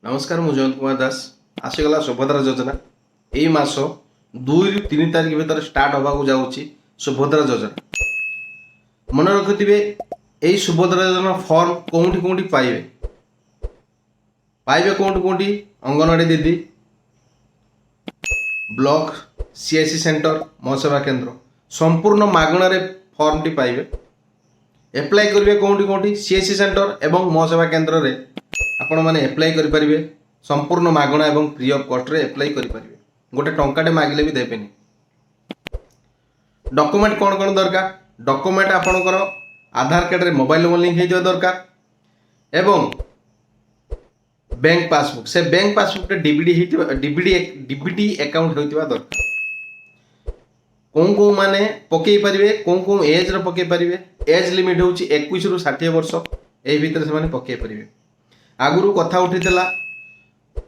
नमस्कार मु जयंत कुमार दास आसीगला सुभद्रा योजना यही मास 2 ରୁ 3 तारिख भीतर स्टार्ट होगा जाऊँगी सुभद्रा योजना मन रखिथे यही सुभद्रा योजना फॉर्म कौटी कौटी पाइबे पाइबे कौटी कौटी अंगनवाड़ी दीदी ब्लॉक सीएससी सेंटर मो सेवा केन्द्र संपूर्ण मागणार फॉर्म टी पाइबे एप्लाई करेंगे कौटी कौटी सीएससी सेंटर एवं मो सेवा केन्द्र रे आपण मैंने एप्लाई करेंगे संपूर्ण मागणा एवं फ्री ऑफ कॉस्ट रे एप्लाई करेंगे गोटे टंकाटे मागिले भी देवेनि डॉक्यूमेंट कौन कौन दरकार डॉक्यूमेंट आपणकर आधार कार्ड रे मोबाइल नंबर लिंक हो दरकार एवं बैंक पासबुक से बैंक पासबुक रे डीबीडी अकाउंट होइतिबा दरकार कौन माने पकई पारिबे कौन एज रे पकई पारिबे एज लिमिट होची 21 रु 60 वर्ष ए भीतर से माने पकई पारिबे आगुरु कथा उठीला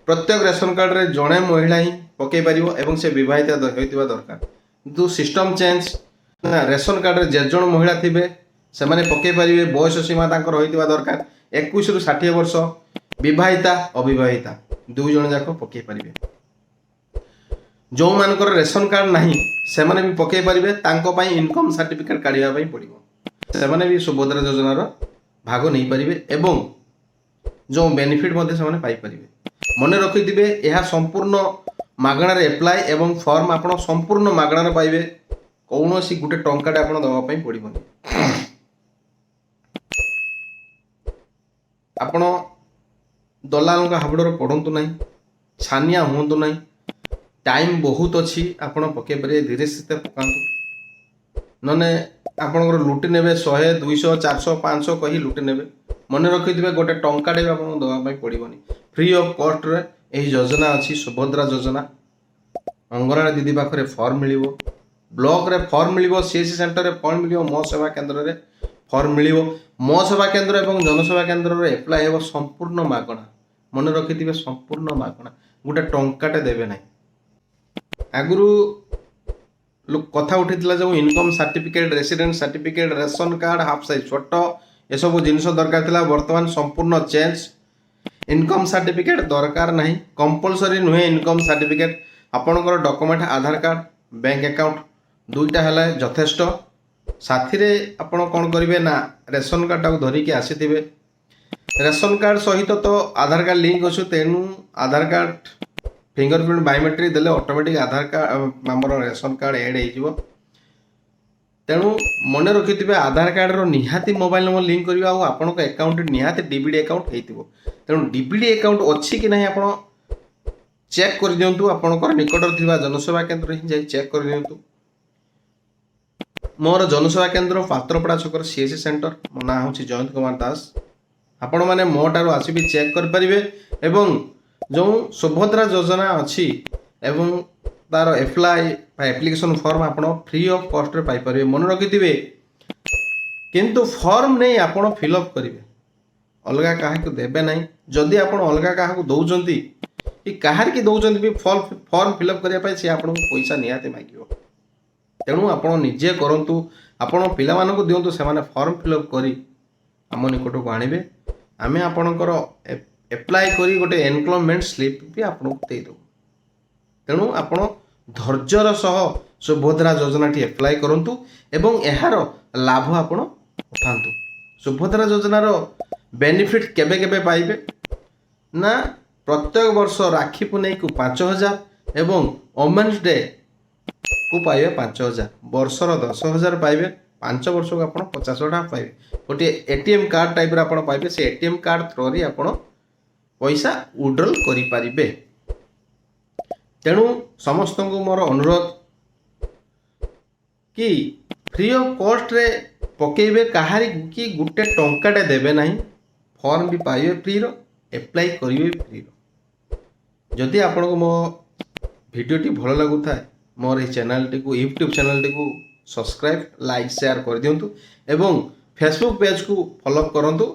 प्रत्येक रेशन कार्ड रे जड़े महिला ही पकई पारिबो एवं से विवाहिता होइतिबा दरकार किंतु सिस्टम चेंज रेशन कार्ड रे जे जण महिला थिबे से माने पकई पारिबे बयस सीमा तांकर होइतिबा दरकार 21 रु 60 वर्ष विवाहिता अविवाहिता दुई जण जाक पकई पारिबे जो मानकर रेशन कार्ड नहीं से माने भी पकई पारिबे तांको पई इनकम सर्टिफिकेट काढिबा पई पड़िबो से माने भी सुभद्रा योजना रो भाग नै पारिबे एवं जो बेनिफिट मध्य से पाई पारिबे मन रखिथिबे यह संपूर्ण मागणार एप्लाई एवं फॉर्म आपण संपूर्ण मागणार पाइबे कौनसी गुटे टंकाटे आपण दवा पई पड़िबोनी आपण दलाल हाबड़र पड़तु ना छानिया हूँ ना टाइम बहुत अच्छी आपण पकई पारे धीरे से पकातु नने आपणकर लुटि नेबे 100 200 400 500 कही लुटि नेबे मन रखिथे गोटे टंकाटे भी आपको दवाई पड़ोनी फ्री ऑफ कॉस्ट रे यही योजना अच्छी सुभद्रा योजना अंगनवाड़ी दीदी पाखे फॉर्म मिल ब्लॉक रे फॉर्म मिल सीएससी सेंटर रे फॉर्म मिल मो सेवा केन्द्र रे फॉर्म मिल मो सेवा केन्द्र और जनसेवा केन्द्र रे एप्लाई हो संपूर्ण मागणा मन रखिथे संपूर्ण मागणा गोटे टंकाटे देवे ना आगुरु लोक कथा उठीला जो income certificate resident certificate ration card half size photo ये सब जिनस दरकार थिला वर्तमान संपूर्ण चेंज इनकम सर्टिफिकेट दरकार नहीं कंपलसरी नुहे इनकम सर्टिफिकेट आपणकर डॉक्यूमेंट आधार कार्ड बैंक अकाउंट दुईटा है यथेष्ट साथी रे आपण कौन करेंगे ना रेशन कार्ड टाक धरिकी आसीथिबे रेशन कार्ड सहित तो आधार कार्ड लिंक अच्छे तेणु आधार कार्ड फिंगरप्रिंट बायोमेट्रिक देले ऑटोमेटिक आधार कार्ड आमर रेशन कार्ड एड हो तेणु मन रखिथे आधार कार्ड रो निहाती मोबाइल नंबर लिंक करवा और आपण अकाउंट निहाती डीबीडी अकाउंट होइतिबो तेणु डीबीडी अकाउंट अच्छी कि नहीं आपण चेक कर दियंतु आपणकर निकटर थिबा जनसेवा केन्द्र ही जाई चेक कर दियंतु मोर जनसेवा केन्द्र पात्रपड़ा छकर सीएससी सेंटर मो ना होची जयंत कुमार दास आपण माने मोटारो आसीबी चेक कर परिबे एवं जो सुभद्रा योजना अच्छी एवं तार एप्लाई एप्लिकेशन फॉर्म आप फ्री ऑफ कॉस्ट रे पाई परिबे मन रखिथिबे किंतु फॉर्म नहीं आपण फिलअप करेंगे अलगा क्या देवे ना जदि आप अलगा क्या दौरान कि कहार की दौरान भी फॉर्म फिलअप करने सी आपको पैसा निहाती मांग तेणु आप निजे करूँ आपण पिला दिंतु से फॉर्म फिलअप कर आम निकट को आणवे आम आपणकर एप्लाई करी गोटे एनक्लोमेंट स्लिप भी आपको देदेव तेणु आपण धैर्यर सह सुभद्रा योजना टी एप्लाई करूँ एवं यार लाभ आपण उठातु सुभद्रा योजनार बेनिफिट केबे केबे पाइबे ना प्रत्येक वर्ष राखी पुनई को 5000 एवं वोमेन्स डे को पाइबे 5000 वर्षर 10,000 पाइबे 5 वर्ष को आप 50,000 पाइबे गोटे एटीएम कार्ड टाइप आप पाइबे से एटीएम कार्ड थ्रो री आप पैसा विड्रॉल करें तेणु समस्त को मोर अनुरोध कि फ्री ऑफ कॉस्ट रे पकेबे कहारी कि गुटे टंकाटे देवे ना फॉर्म भी पाइबे फ्री रो एप्लाई करेंगे फ्री रो जदि आपण को मो वीडियोटी भल लगुता है मोर चैनल टी को यूट्यूब चैनल टी को सब्सक्राइब लाइक शेयर कर दिंतु एवं फेसबुक पेज को फॉलो करंतु।